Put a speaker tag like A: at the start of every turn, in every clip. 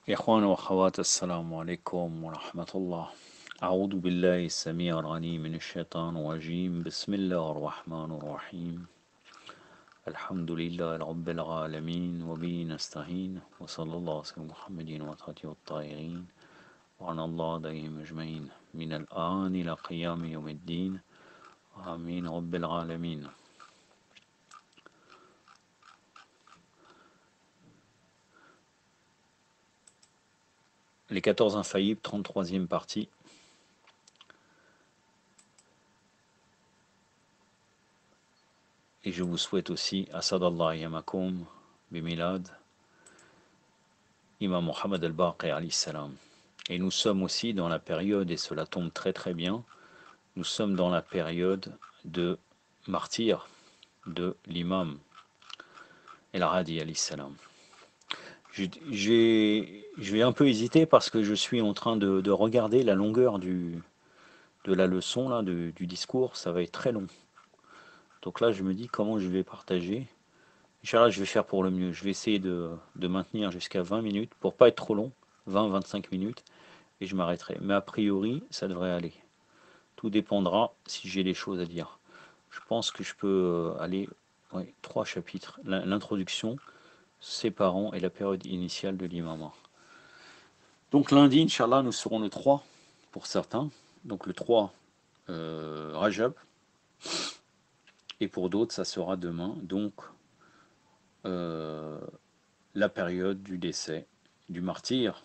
A: إخوان وأخوات السلام عليكم ورحمة الله. أعوذ بالله السميع العليم من الشيطان الرجيم. بسم الله الرحمن الرحيم. الحمد لله رب العالمين وبه نستعين وصلى الله على محمد وآله الطاهرين وعلى الله عليهم أجمعين من الآن إلى قيام يوم الدين آمين رب العالمين. Les 14 infaillibles, 33e partie. Et je vous souhaite aussi Asadallah Yamakum Bimilad Imam Mohammed al-Baqir alayhi salam. Et nous sommes aussi dans la période, et cela tombe très très bien, nous sommes dans la période de martyr de l'imam El-Hadi alayhi salam. Je vais un peu hésiter parce que je suis en train de regarder la longueur de la leçon, là, du discours, ça va être très long. Donc là, je me dis comment je vais partager. Inch'Allah, je vais faire pour le mieux. Je vais essayer de maintenir jusqu'à 20 minutes pour pas être trop long, 20-25 minutes, et je m'arrêterai. Mais a priori, ça devrait aller. Tout dépendra si j'ai des choses à dire. Je pense que je peux aller, 3 chapitres. L'introduction, ses parents et la période initiale de l'imam. Donc lundi, Inch'Allah, nous serons le 3 pour certains. Donc le 3 Rajab. Et pour d'autres, ça sera demain. Donc la période du décès, du martyr,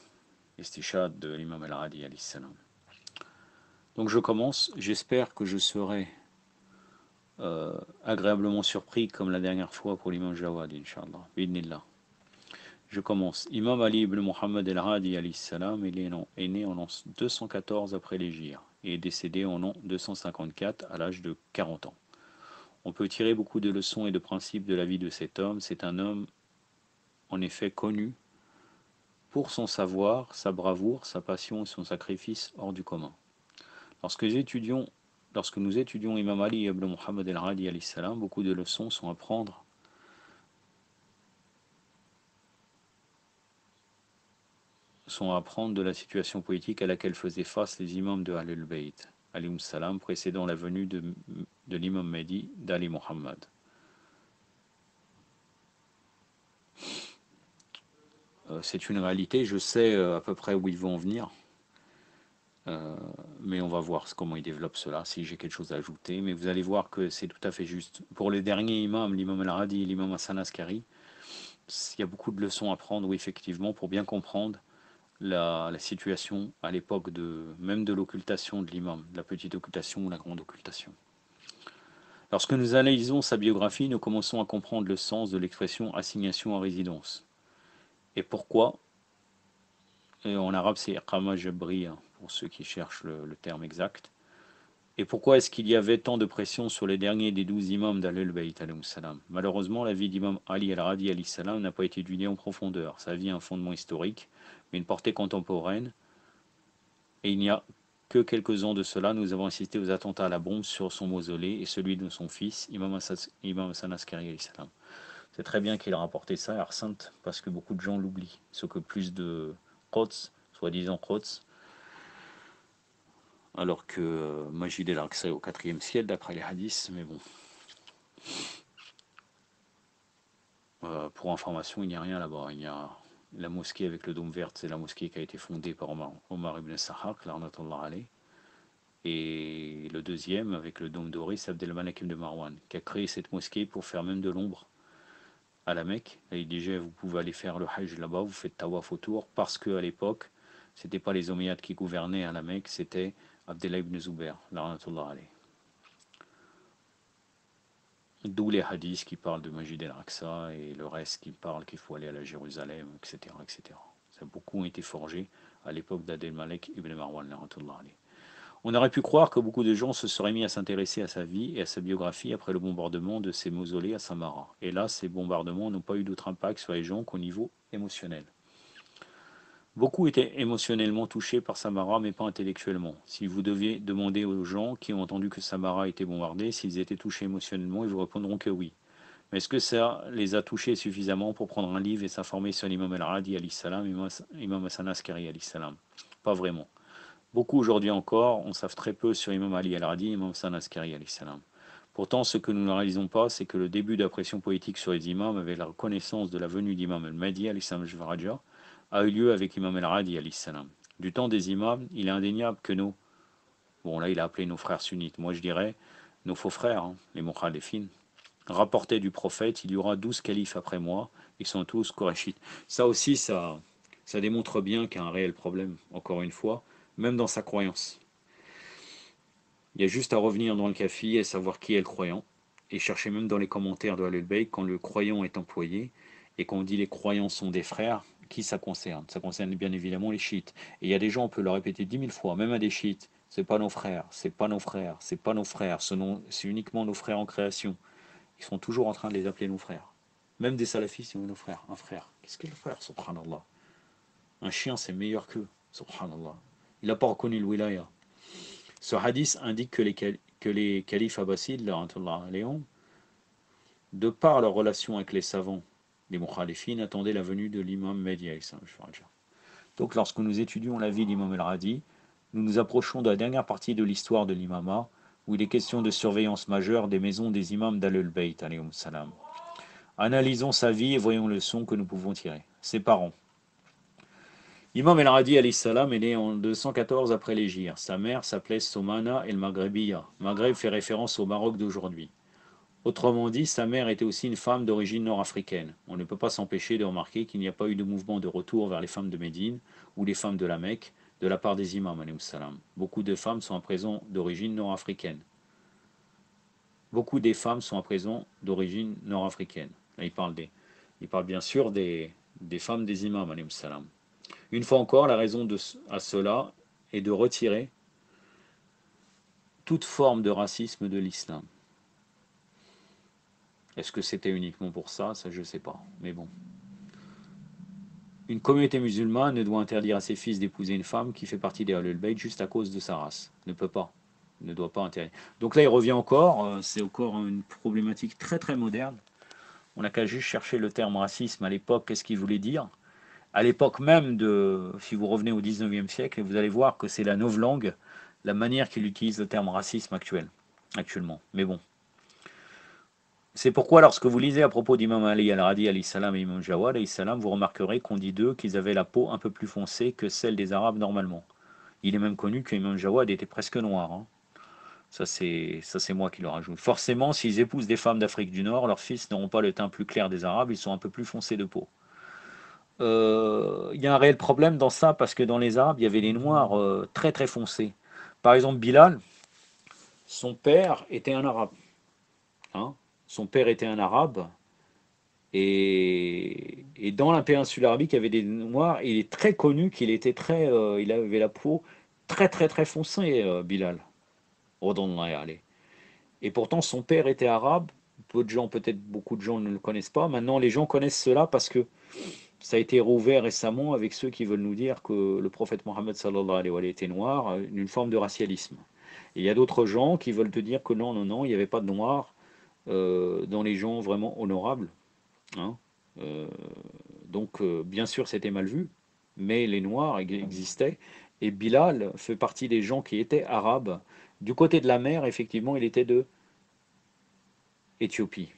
A: Istishad de l'imam al-Hadi alayhi salam. Donc je commence, j'espère que je serai agréablement surpris comme la dernière fois pour l'imam Jawad, Inch'Allah, bidnillah. Je commence. Imam Ali ibn Muhammad al-Hadi alayhi salam est né en l'an 214 après l'Hégire et est décédé en l'an 254 à l'âge de 40 ans. On peut tirer beaucoup de leçons et de principes de la vie de cet homme. C'est un homme en effet connu pour son savoir, sa bravoure, sa passion et son sacrifice hors du commun. Lorsque nous étudions Imam Ali ibn Muhammad al-Hadi alayhi salam, beaucoup de leçons sont à prendre de la situation politique à laquelle faisaient face les imams de Ahlul Bayt alayhim salam précédant la venue de l'imam Mahdi d'Ali Muhammad. C'est une réalité, je sais à peu près où ils vont en venir. Mais on va voir comment il développe cela, si j'ai quelque chose à ajouter. Mais vous allez voir que c'est tout à fait juste. Pour les derniers imams, l'imam al-Hadi et l'imam Hassan Askari, il y a beaucoup de leçons à prendre, oui, effectivement, pour bien comprendre la situation à l'époque même de l'occultation de l'imam, de la petite occultation ou la grande occultation. Lorsque nous analysons sa biographie, nous commençons à comprendre le sens de l'expression assignation à résidence. Et pourquoi, et en arabe c'est iqama jabri, pour ceux qui cherchent le terme exact. Et pourquoi est-ce qu'il y avait tant de pression sur les derniers des 12 imams d'Ahlul Bayt alayhim salam? Malheureusement, la vie d'imam Ali al-Hadi alayhi salam n'a pas été étudiée en profondeur. Sa vie a un fondement historique, mais une portée contemporaine. Et il n'y a que quelques ans de cela, nous avons assisté aux attentats à la bombe sur son mausolée et celui de son fils, imam Hassan Askari alayhi salam. C'est très bien qu'il a rapporté ça à Arsant, parce que beaucoup de gens l'oublient. Il s'occupe plus de Quds, soi-disant Quds, alors que Majid el-Aqsa est au 4e ciel d'après les hadiths, mais bon. Pour information, il n'y a rien là-bas. Il y a la mosquée avec le dôme vert, c'est la mosquée qui a été fondée par Omar ibn Sahak, l'arnatullah alayh. Et le deuxième, avec le dôme doré, c'est Abdelmalek ibn Marwan, qui a créé cette mosquée pour faire même de l'ombre à la Mecque. Et il disait, vous pouvez aller faire le hajj là-bas, vous faites tawaf autour, parce qu'à l'époque, c'était pas les Omeyyades qui gouvernaient à la Mecque, c'était Abdullah ibn Zubair, l'arnatullah alayh. D'où les hadiths qui parlent de Majid el-Aqsa et le reste qui parle qu'il faut aller à la Jérusalem, etc. etc. Ça a beaucoup été forgé à l'époque d'Abdelmalek ibn Marwan. On aurait pu croire que beaucoup de gens se seraient mis à s'intéresser à sa vie et à sa biographie après le bombardement de ces mausolées à Samarra. Et là, ces bombardements n'ont pas eu d'autre impact sur les gens qu'au niveau émotionnel. Beaucoup étaient émotionnellement touchés par Samarra, mais pas intellectuellement. Si vous deviez demander aux gens qui ont entendu que Samarra était bombardée, s'ils étaient touchés émotionnellement, ils vous répondront que oui. Mais est-ce que ça les a touchés suffisamment pour prendre un livre et s'informer sur l'imam al-Radi alayhi salam, imam Hassan Askari alayhi salam? Pas vraiment. Beaucoup aujourd'hui encore, on savent très peu sur Imam Ali al-Radi et Imam Hassan Askari alayhi salam. Pourtant, ce que nous ne réalisons pas, c'est que le début de la pression politique sur les imams, avec la reconnaissance de la venue d'Imam al-Mahdi alayhi salam a eu lieu avec Imam al-Radi alayhi salam. Du temps des imams, il est indéniable que bon là il a appelé nos frères sunnites, moi je dirais nos faux frères, hein, les Mukhalifin, rapporté du prophète, il y aura 12 califes après moi, ils sont tous Korachites. Ça aussi, ça démontre bien qu'il y a un réel problème, encore une fois, même dans sa croyance. Il y a juste à revenir dans le Kafi et savoir qui est le croyant, et chercher même dans les commentaires de Al-Bayt, quand le croyant est employé, et qu'on dit les croyants sont des frères, qui ça concerne? Ça concerne bien évidemment les chiites. Et il y a des gens, on peut le répéter 10 000 fois, même à des chiites, c'est pas nos frères, c'est pas nos frères, c'est pas nos frères, c'est uniquement nos frères en création. Ils sont toujours en train de les appeler nos frères. Même des salafistes, ils ont nos frères. Un frère. Qu'est-ce que le frère, subhanallah? Un chien, c'est meilleur qu'eux, subhanallah. Il n'a pas reconnu le wilaya. Ce hadith indique que les califes abbassides, de par leur relation avec les savants, les mukhalifin, attendaient la venue de l'imam Mahdi. Donc lorsque nous étudions la vie d'Imam al-Radi, nous nous approchons de la dernière partie de l'histoire de l'imama, où il est question de surveillance majeure des maisons des imams d'Ahlul Bayt. Analysons sa vie et voyons le son que nous pouvons tirer. Ses parents. Imam el-Radi alayhi salam est né en 214 après l'Hégire. Sa mère s'appelait Somana el-Maghrebiya. Maghreb fait référence au Maroc d'aujourd'hui. Autrement dit, sa mère était aussi une femme d'origine nord-africaine. On ne peut pas s'empêcher de remarquer qu'il n'y a pas eu de mouvement de retour vers les femmes de Médine ou les femmes de la Mecque de la part des imams alayhi salam. Beaucoup de femmes sont à présent d'origine nord-africaine. Beaucoup des femmes sont à présent d'origine nord-africaine. Là, il parle bien sûr des femmes des imams alayhi salam. Une fois encore, la raison à cela est de retirer toute forme de racisme de l'islam. Est-ce que c'était uniquement pour ça? Ça, je ne sais pas. Mais bon. Une communauté musulmane ne doit interdire à ses fils d'épouser une femme qui fait partie des Ahlul Bayt juste à cause de sa race. Ne peut pas. Ne doit pas interdire. Donc là, il revient encore. C'est encore une problématique très très moderne. On n'a qu'à juste chercher le terme racisme à l'époque. Qu'est-ce qu'il voulait dire? À l'époque même si vous revenez au 19e siècle, vous allez voir que c'est la novlangue, la manière qu'il utilise le terme racisme actuellement. Mais bon. C'est pourquoi lorsque vous lisez à propos d'Imam Ali al-Radi alayhi salam et Imam Jawad alayhi salam, vous remarquerez qu'on dit d'eux qu'ils avaient la peau un peu plus foncée que celle des Arabes normalement. Il est même connu que Imam Jawad était presque noir. Hein. Ça c'est moi qui le rajoute. Forcément, s'ils épousent des femmes d'Afrique du Nord, leurs fils n'auront pas le teint plus clair des Arabes, ils sont un peu plus foncés de peau. Il y a un réel problème dans ça parce que dans les Arabes, il y avait des noirs très très foncés. Par exemple, Bilal, son père était un Arabe. Hein. Son père était un Arabe. Et dans la péninsule arabique, il y avait des noirs. Et il est très connu qu'il était il avait la peau très très très foncée, Bilal. Redondant aller. Et pourtant, son père était arabe. Peu de gens, peut-être beaucoup de gens ne le connaissent pas. Maintenant, les gens connaissent cela parce que ça a été rouvert récemment avec ceux qui veulent nous dire que le prophète Mohammed sallallahu alayhi wa sallam était noir, une forme de racialisme. Et il y a d'autres gens qui veulent te dire que non, non, non, il n'y avait pas de noirs dans les gens vraiment honorables. Hein. Euh, donc, bien sûr, c'était mal vu, mais les noirs existaient. Et Bilal fait partie des gens qui étaient arabes. Du côté de la mer, effectivement, il était de Éthiopie.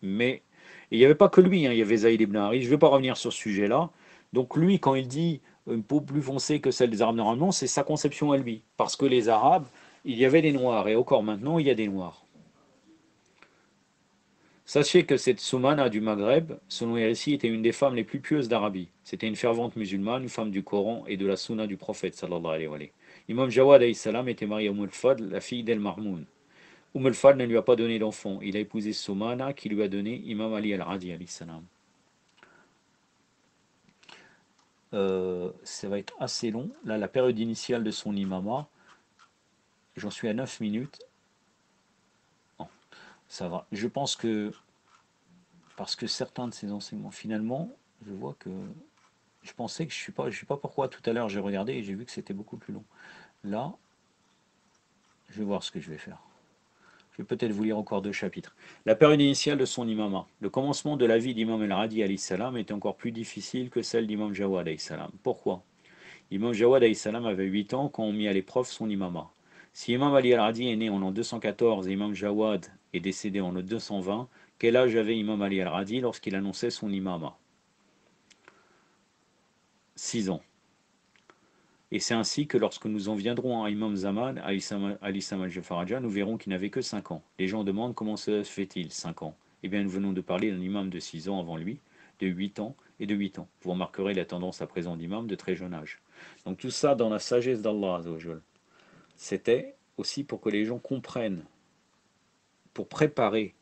A: Mais il n'y avait pas que lui, hein, il y avait Zaïd ibn Hari. Je ne vais pas revenir sur ce sujet-là. Donc lui, quand il dit une peau plus foncée que celle des Arabes normalement, c'est sa conception à lui. Parce que les Arabes, il y avait des Noirs, et encore maintenant, il y a des Noirs. Sachez que cette Soumana du Maghreb, selon les récits, était une des femmes les plus pieuses d'Arabie. C'était une fervente musulmane, une femme du Coran et de la Sunna du prophète, sallallahu alayhi wa sallam. Imam Jawad alayhi salam était marié à Fadl, la fille d'El Marmoun. Fadl ne lui a pas donné d'enfant. Il a épousé Soumana qui lui a donné Imam Ali al-Radi alayhi salam. Ça va être assez long. Là, la période initiale de son imama, j'en suis à 9 minutes. Bon, ça va. Je pense que, parce que certains de ces enseignements, finalement, je vois que, je pensais que je sais pas pourquoi tout à l'heure j'ai regardé et j'ai vu que c'était beaucoup plus long. Là, je vais voir ce que je vais faire. Je vais peut-être vous lire encore 2 chapitres. La période initiale de son imama. Le commencement de la vie d'Imam al-Radi alayhi salam était encore plus difficile que celle d'Imam Jawad alayhi salam. Pourquoi? Imam Jawad alayhi salam avait 8 ans quand on mit à l'épreuve son imama. Si Imam Ali al-Radi est né en l'an 214 et Imam Jawad est décédé en l'an 220, quel âge avait Imam Ali al-Radi lorsqu'il annonçait son imama? 6 ans. Et c'est ainsi que lorsque nous en viendrons à Imam Zaman, à Issam al-Jafaraja, nous verrons qu'il n'avait que 5 ans. Les gens demandent comment se fait-il, 5 ans? Eh bien, nous venons de parler d'un imam de 6 ans avant lui, de 8 ans et de 8 ans. Vous remarquerez la tendance à présent d'imam de très jeune âge. Donc tout ça dans la sagesse d'Allah. C'était aussi pour que les gens comprennent, pour préparer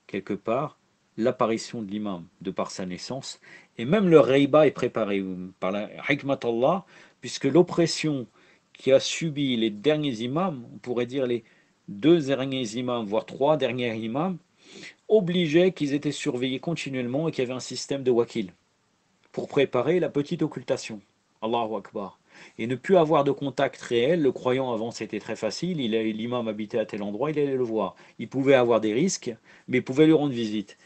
A: quelque part l'apparition de l'imam de par sa naissance, et même le Reiba est préparé par la Hikmat Allah, puisque l'oppression qui a subi les derniers imams, on pourrait dire les 2 derniers imams, voire 3 derniers imams, obligeait qu'ils étaient surveillés continuellement et qu'il y avait un système de wakil pour préparer la petite occultation. Allahu Akbar. Et ne plus avoir de contact réel, le croyant avant c'était très facile, l'imam habitait à tel endroit, il allait le voir. Il pouvait avoir des risques, mais il pouvait lui rendre visite.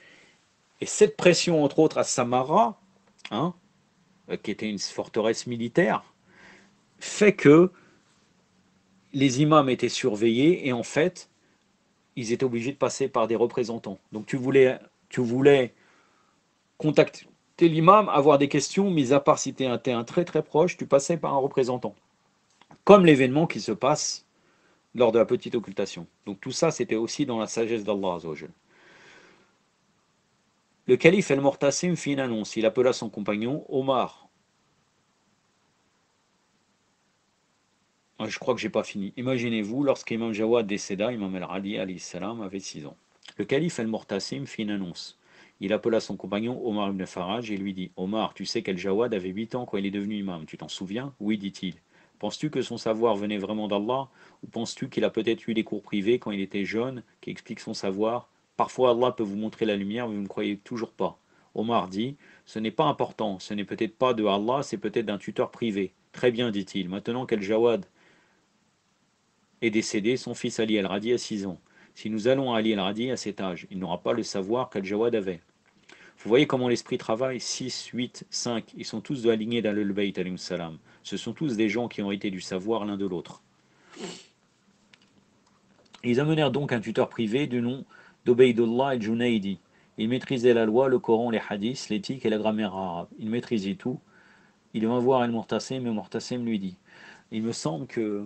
A: Et cette pression, entre autres, à Samara, hein, qui était une forteresse militaire, fait que les imams étaient surveillés et en fait, ils étaient obligés de passer par des représentants. Donc tu voulais contacter l'imam, avoir des questions, mis à part si tu étais un très très proche, tu passais par un représentant. Comme l'événement qui se passe lors de la petite occultation. Donc tout ça, c'était aussi dans la sagesse d'Allah Azzawajal. Le calife El-Mortasim fit une annonce. Il appela son compagnon Omar. Je crois que j'ai pas fini. Imaginez-vous, lorsqu'Imam Jawad décéda, Imam al-Radi alayhi salam avait 6 ans. Le calife El-Mortasim fit une annonce. Il appela son compagnon Omar ibn Faraj et lui dit: Omar, tu sais qu'El-Jawad avait 8 ans quand il est devenu imam, tu t'en souviens? Oui, dit-il. Penses-tu que son savoir venait vraiment d'Allah? Ou penses-tu qu'il a peut-être eu des cours privés quand il était jeune, qui expliquent son savoir? Parfois Allah peut vous montrer la lumière, mais vous ne croyez toujours pas. Omar dit: ce n'est pas important, ce n'est peut-être pas de Allah, c'est peut-être d'un tuteur privé. Très bien, dit-il. Maintenant qu'El-Jawad est décédé, son fils Ali al-Radi a 6 ans. Si nous allons à Ali al-Radi à cet âge, il n'aura pas le savoir qu'Al-Jawad avait. Vous voyez comment l'esprit travaille? 6, 8, 5, ils sont tous de la lignée d'Al Bayt alayhi salam. Ce sont tous des gens qui ont été du savoir l'un de l'autre. Ils amenèrent donc un tuteur privé du nom d'Obeidullah el-Junaidi. Il maîtrisait la loi, le Coran, les hadiths, l'éthique et la grammaire arabe. Il maîtrisait tout. Il vint voir El-Mortasim et Mortasim lui dit: il me semble que...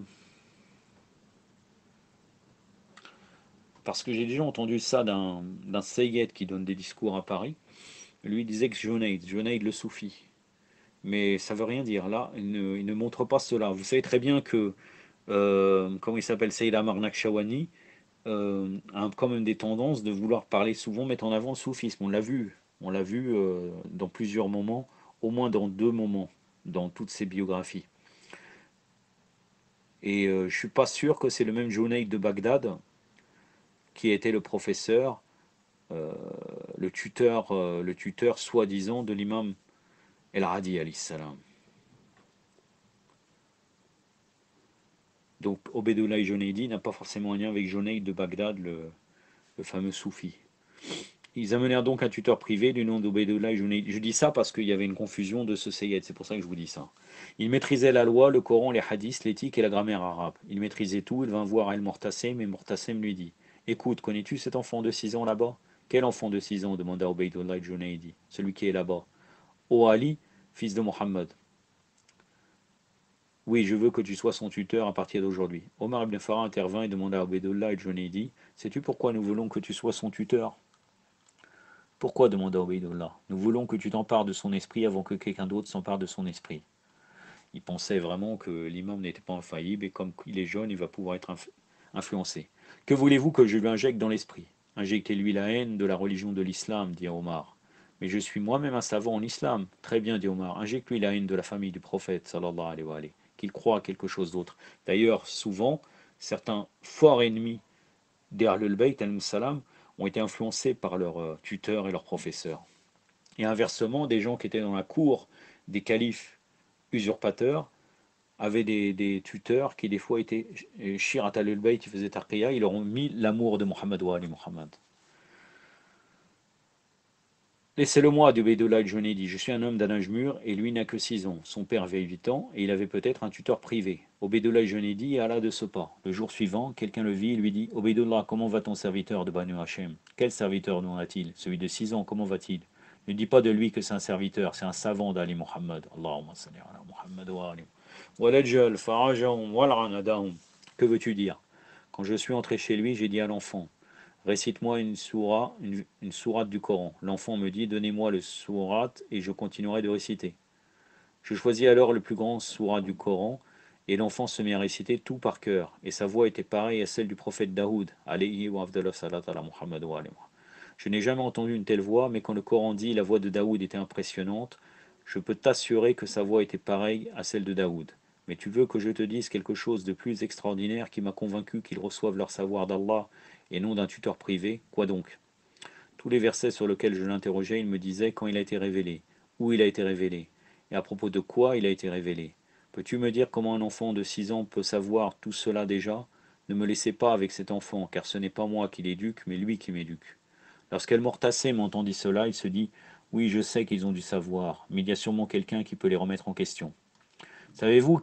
A: Parce que j'ai déjà entendu ça d'un Sayyed qui donne des discours à Paris. Lui il disait que Junaid le soufi. Mais ça veut rien dire. Là, il ne montre pas cela. Vous savez très bien que, comment il s'appelle, Sayyid Amar Nakshawani, a quand même des tendances de vouloir parler souvent, mettre en avant le soufisme. On l'a vu dans plusieurs moments, au moins dans 2 moments, dans toutes ses biographies. Et je ne suis pas sûr que c'est le même Junaid de Bagdad qui était le professeur, euh, le tuteur soi-disant de l'imam El-Radi alayhi salam. Donc Obeidullah Junaidi n'a pas forcément un lien avec Junaid de Bagdad, le fameux soufi. Ils amenèrent donc un tuteur privé du nom d'Obeidullah Junaidi. Je dis ça parce qu'il y avait une confusion de ce Sayyid, c'est pour ça que je vous dis ça. Il maîtrisait la loi, le Coran, les hadiths, l'éthique et la grammaire arabe. Il maîtrisait tout, il vint voir El-Mortasim et Mortasim lui dit: écoute, connais-tu cet enfant de 6 ans là-bas? Quel enfant de 6 ans demanda Obeidullah Junaidi. Celui qui est là-bas. Ô Ali, fils de Mohammed. Oui, je veux que tu sois son tuteur à partir d'aujourd'hui. Omar ibn Farah intervint et demanda à Ubaydullah el-Junaidi: sais-tu pourquoi nous voulons que tu sois son tuteur? Pourquoi demanda Ubaydullah. Nous voulons que tu t'empares de son esprit avant que quelqu'un d'autre s'empare de son esprit. Il pensait vraiment que l'imam n'était pas infaillible et comme il est jeune, il va pouvoir être influencé. Que voulez-vous que je lui injecte dans l'esprit? Injectez-lui la haine de la religion de l'islam, dit Omar. Mais je suis moi-même un savant en islam. Très bien, dit Omar. Injecte-lui la haine de la famille du prophète, sallallahu alayhi wa alayhi, qu'il croit à quelque chose d'autre. D'ailleurs, souvent, certains forts ennemis d'Ahlul Bayt al-Salam ont été influencés par leurs tuteurs et leurs professeurs. Et inversement, des gens qui étaient dans la cour des califes usurpateurs avait des tuteurs qui des fois étaient Shirat al-Bayt, qui faisaient Taqiyya, ils leur ont mis l'amour de Muhammad wa Ali Muhammad. Laissez-le-moi, dit Ubaydullah al-Junaidi, je suis un homme d'un âge mûr et lui n'a que 6 ans. Son père avait 8 ans et il avait peut-être un tuteur privé. Ubaydullah al-Junaidi alla de ce pas. Le jour suivant, quelqu'un le vit et lui dit Ubaydullah, comment va ton serviteur de Banu Hachem? Quel serviteur nous a-t-il? Celui de 6 ans, comment va-t-il? Ne dis pas de lui que c'est un serviteur, c'est un savant d'Ali Muhammad. Allahumma salli ala Muhammad wa ali. Walajal, farajahum, wal'anadahum. Que veux-tu dire? Quand je suis entré chez lui, j'ai dit à l'enfant récite-moi une sourate du Coran. L'enfant me dit, donnez-moi le sourate et je continuerai de réciter. Je choisis alors le plus grand sourate du Coran et l'enfant se met à réciter tout par cœur. Et sa voix était pareille à celle du prophète Daoud. Alayhi wa afdallah salat ala Muhammad wa alayhi. Je n'ai jamais entendu une telle voix, mais quand le Coran dit la voix de Daoud était impressionnante, je peux t'assurer que sa voix était pareille à celle de Daoud. Mais tu veux que je te dise quelque chose de plus extraordinaire qui m'a convaincu qu'ils reçoivent leur savoir d'Allah et non d'un tuteur privé? Quoi donc? Tous les versets sur lesquels je l'interrogeais, il me disait quand il a été révélé, où il a été révélé, et à propos de quoi il a été révélé. Peux-tu me dire comment un enfant de 6 ans peut savoir tout cela déjà? Ne me laissez pas avec cet enfant, car ce n'est pas moi qui l'éduque, mais lui qui m'éduque. Lorsqu'El Mortassem m'entendit cela, il se dit oui, je sais qu'ils ont du savoir, mais il y a sûrement quelqu'un qui peut les remettre en question. Savez-vous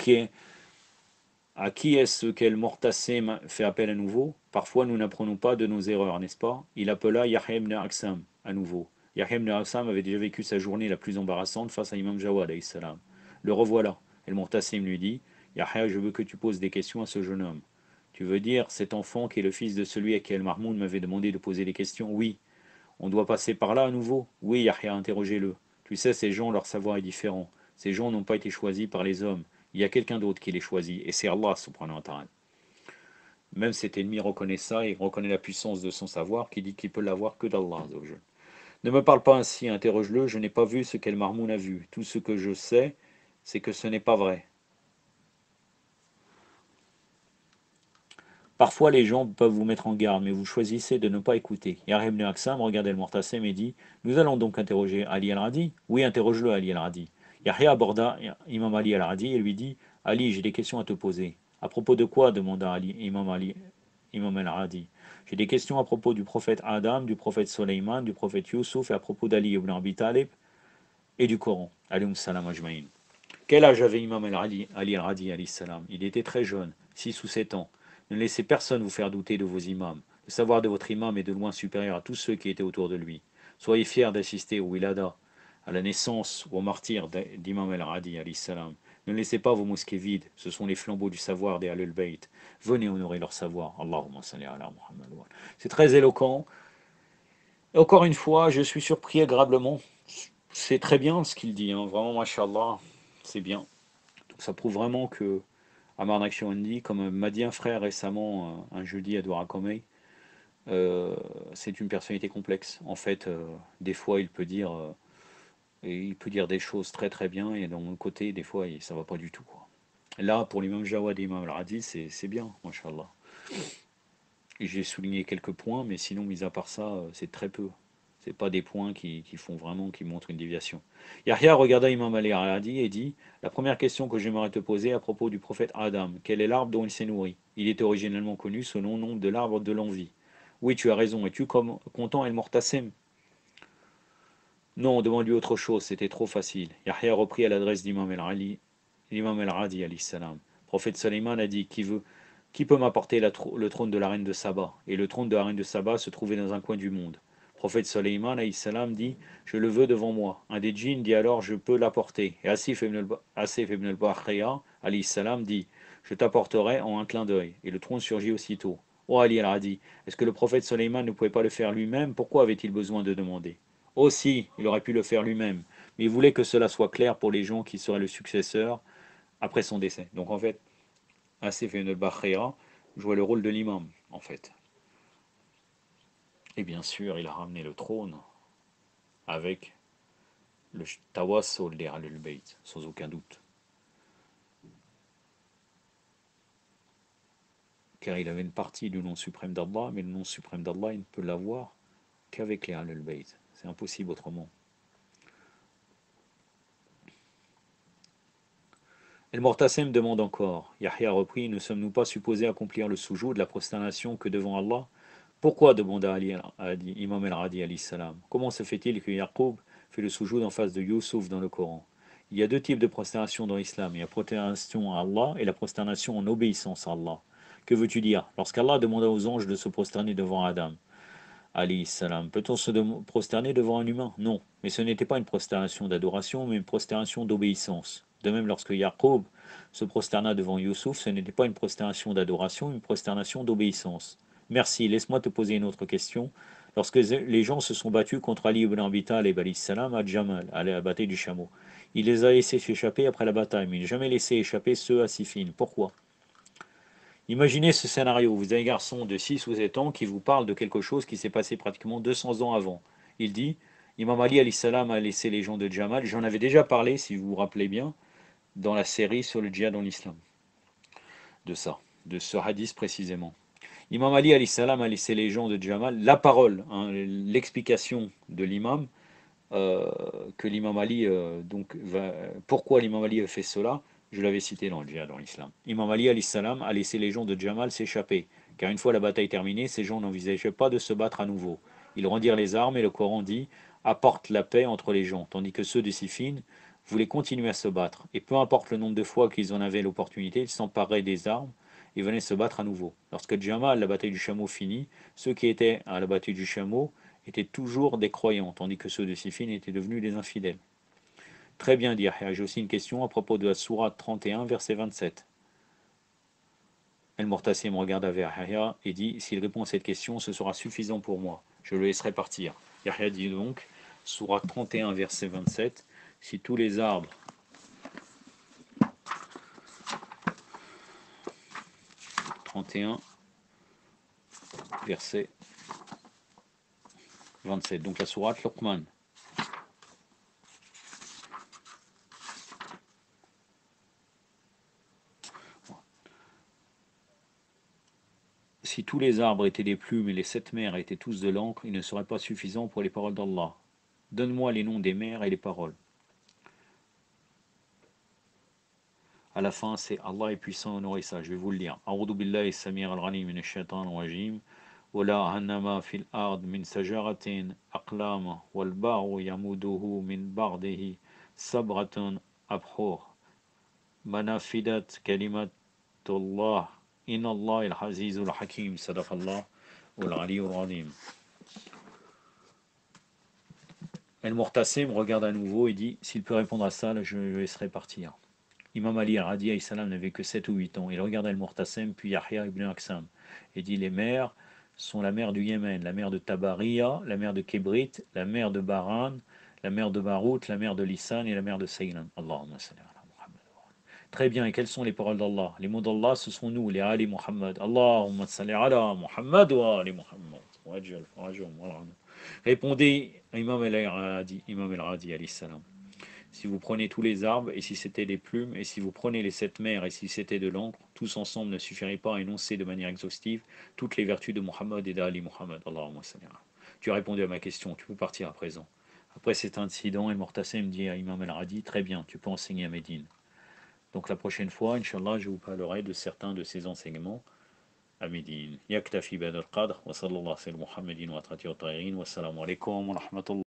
A: à qui est-ce qu'El Mortassem fait appel à nouveau? Parfois, nous n'apprenons pas de nos erreurs, n'est-ce pas? Il appela Yahya ibn Aksam à nouveau. Yahya ibn Aksam avait déjà vécu sa journée la plus embarrassante face à Imam Jawad. Le revoilà. El Mortassem lui dit Yahya, je veux que tu poses des questions à ce jeune homme. Tu veux dire cet enfant qui est le fils de celui à qui El Mahmoud m'avait demandé de poser des questions? Oui. On doit passer par là à nouveau? Oui, Yahya, interrogez-le. Tu sais, ces gens, leur savoir est différent. Ces gens n'ont pas été choisis par les hommes. Il y a quelqu'un d'autre qui les choisit, et c'est Allah subhanahu wa ta'ala. Même cet ennemi reconnaît ça et reconnaît la puissance de son savoir qui dit qu'il peut l'avoir que d'Allah. Ne me parle pas ainsi, interroge-le, je n'ai pas vu ce qu'El Marmoun a vu. Tout ce que je sais, c'est que ce n'est pas vrai. Parfois, les gens peuvent vous mettre en garde, mais vous choisissez de ne pas écouter. Yahya ibn Aksam regardait le Mortassem et dit nous allons donc interroger Ali al-Radi. Oui, interroge-le, Ali al-Radi. Yahya aborda Imam Ali al-Radi et lui dit Ali, j'ai des questions à te poser. À propos de quoi demanda Imam al-Radi. J'ai des questions à propos du prophète Adam, du prophète Soleiman, du prophète Youssouf et à propos d'Ali ibn Abi Talib et du Coran. Alayhum salam ajma'in. Quel âge avait Imam Ali al-Radi alayhi salam? Il était très jeune, 6 ou 7 ans. Ne laissez personne vous faire douter de vos imams. Le savoir de votre imam est de loin supérieur à tous ceux qui étaient autour de lui. Soyez fiers d'assister au wilada, à la naissance ou au martyr d'Imam al-Radi alayhi salam. Ne laissez pas vos mosquées vides, ce sont les flambeaux du savoir des Ahlul Bayt. Venez honorer leur savoir. Allahumma salli ala Muhammad. C'est très éloquent. Et encore une fois, je suis surpris agréablement. C'est très bien ce qu'il dit, hein. Vraiment, mashallah, c'est bien. Donc ça prouve vraiment que Amar Nakshbandi, comme m'a dit un frère récemment, un jeudi à Dwarakomei, c'est une personnalité complexe. En fait, des fois, il peut dire des choses très très bien, et d'un autre côté, des fois, ça va pas du tout, quoi. Là, pour l'imam Jawad et l'imam al-Radi, c'est bien, mashallah. J'ai souligné quelques points, mais sinon, mis à part ça, c'est très peu. C'est pas des points qui font vraiment, qui montrent une déviation. Yahya regarda Imam Ali al-Radi et dit la première question que j'aimerais te poser à propos du prophète Adam, quel est l'arbre dont il s'est nourri? Il était originellement connu sous le nom de l'arbre de l'envie. Oui, tu as raison. Es-tu content El Mortassem? Non, demande-lui autre chose, c'était trop facile. Yahya reprit à l'adresse d'Imam al-Radi alayhi salam. Le prophète Sulayman a dit qui peut m'apporter le trône de la reine de Saba? Et le trône de la reine de Saba se trouvait dans un coin du monde. Le prophète Sulayman alayhi salam dit je le veux devant moi. Un des djinns dit alors je peux l'apporter. Et Asif ibn al-Bahriya alayhi salam dit je t'apporterai en un clin d'œil. Et le trône surgit aussitôt. Oh Ali al-Radi, est-ce que le prophète Sulayman ne pouvait pas le faire lui-même? Pourquoi avait-il besoin de demander? Aussi, il aurait pu le faire lui-même, mais il voulait que cela soit clair pour les gens qui seraient le successeur après son décès. Donc en fait, Asif ibn al-Bakhira jouait le rôle de l'imam, en fait. Et bien sûr, il a ramené le trône avec le tawassul des Ahlul Bayt, sans aucun doute. Car il avait une partie du nom suprême d'Allah, mais le nom suprême d'Allah, il ne peut l'avoir qu'avec les Ahlul Bayt. C'est impossible autrement. El Mortasem demande encore. Yahya reprit, ne sommes-nous pas supposés accomplir le soujoud de la prosternation que devant Allah? Pourquoi demanda Imam el-Radi alayhi salam. Comment se fait-il que Yaqub fait le soujoud en face de Youssouf dans le Coran? Il y a deux types de prosternation dans l'islam. Il y a la prosternation à Allah et la prosternation en obéissance à Allah. Que veux-tu dire? Lorsqu'Allah demanda aux anges de se prosterner devant Adam, alayhi salam, peut-on se prosterner devant un humain? Non. Mais ce n'était pas une prosternation d'adoration, mais une prosternation d'obéissance. De même, lorsque Yaqub se prosterna devant Youssouf, ce n'était pas une prosternation d'adoration, mais une prosternation d'obéissance. Merci, laisse-moi te poser une autre question. Lorsque les gens se sont battus contre Ali ibn Abi Talib alayhi salam à Jamal, à la bataille du chameau, il les a laissés s'échapper après la bataille, mais il n'a jamais laissé échapper ceux à Siffin. Pourquoi? Imaginez ce scénario, vous avez un garçon de 6 ou 7 ans qui vous parle de quelque chose qui s'est passé pratiquement 200 ans avant. Il dit, Imam Ali alayhi salam a laissé les gens de Jamal, j'en avais déjà parlé, si vous vous rappelez bien, dans la série sur le djihad en islam, de ça, de ce hadith précisément. Imam Ali alayhi salam a laissé les gens de Jamal, la parole, hein, l'explication de l'imam, que l'imam Ali, pourquoi l'imam Ali a fait cela, je l'avais cité dans le djihad dans l'islam. Imam Ali alayhi salam a laissé les gens de Jamal s'échapper, car une fois la bataille terminée, ces gens n'envisageaient pas de se battre à nouveau. Ils rendirent les armes et le Coran dit apporte la paix entre les gens, tandis que ceux de Siffin voulaient continuer à se battre. Et peu importe le nombre de fois qu'ils en avaient l'opportunité, ils s'emparaient des armes et venaient se battre à nouveau. Lorsque Jamal, la bataille du chameau finit, ceux qui étaient à la bataille du chameau étaient toujours des croyants, tandis que ceux de Siffin étaient devenus des infidèles. Très bien dit Yahya. J'ai aussi une question à propos de la sourate 31, verset 27. El-Mortassim regarda vers Yahya et dit, s'il répond à cette question, ce sera suffisant pour moi. Je le laisserai partir. Yahya dit donc, sourate 31, verset 27, si tous les arbres 31, verset 27. Donc la sourate Luqman. Si tous les arbres étaient des plumes et les 7 mers étaient tous de l'encre, il ne serait pas suffisant pour les paroles d'Allah. Donne-moi les noms des mers et les paroles. À la fin, c'est Allah est puissant, honoré ça. Je vais vous le lire. A'udhu billahi samir al-ghanim min ash-shaytan al-rajim. ولا هنما في الأرض من شجرة أقلام والبحر يمده من بعده سبعة أبحر منافدت كلمة الله إن الله العزيز الحكيم صدق الله والعلي العظيم. El-Mortassim regarde à nouveau et dit s'il peut répondre à ça, là, je le laisserai partir. Imam Ali al-Radi n'avait que 7 ou 8 ans. Il regarde El-Mortassim puis Yahya ibn Aksam et dit les mers sont la mer du Yémen, la mer de Tabariya, la mer de Kébrit, la mer de Baran, la mer de Barout, la mer de Lisan et la mer de Ceylan. Allahumma salli ala Muhammad. Très bien, et quelles sont les paroles d'Allah? Les mots d'Allah, ce sont nous, les Ali Muhammad. Allahumma salli ala Muhammad wa Ali Muhammad. Répondez Imam el-Radi alayhi salam. Si vous prenez tous les arbres, et si c'était des plumes, et si vous prenez les 7 mers, et si c'était de l'encre, tous ensemble ne suffirait pas à énoncer de manière exhaustive toutes les vertus de Muhammad et d'Ali Muhammad. Allahumma salli ala. Tu as répondu à ma question, tu peux partir à présent. Après cet incident, El-Mortassim dit à Imam el-Radi, très bien, tu peux enseigner à Médine. Donc la prochaine fois, Inch'Allah, je vous parlerai de certains de ces enseignements à Médine. Yaktafi bad al-qadr, wa sallallahu ala Muhammadin wa atrati wa ta'irin, wa salamu alaikum wa rahmatullah.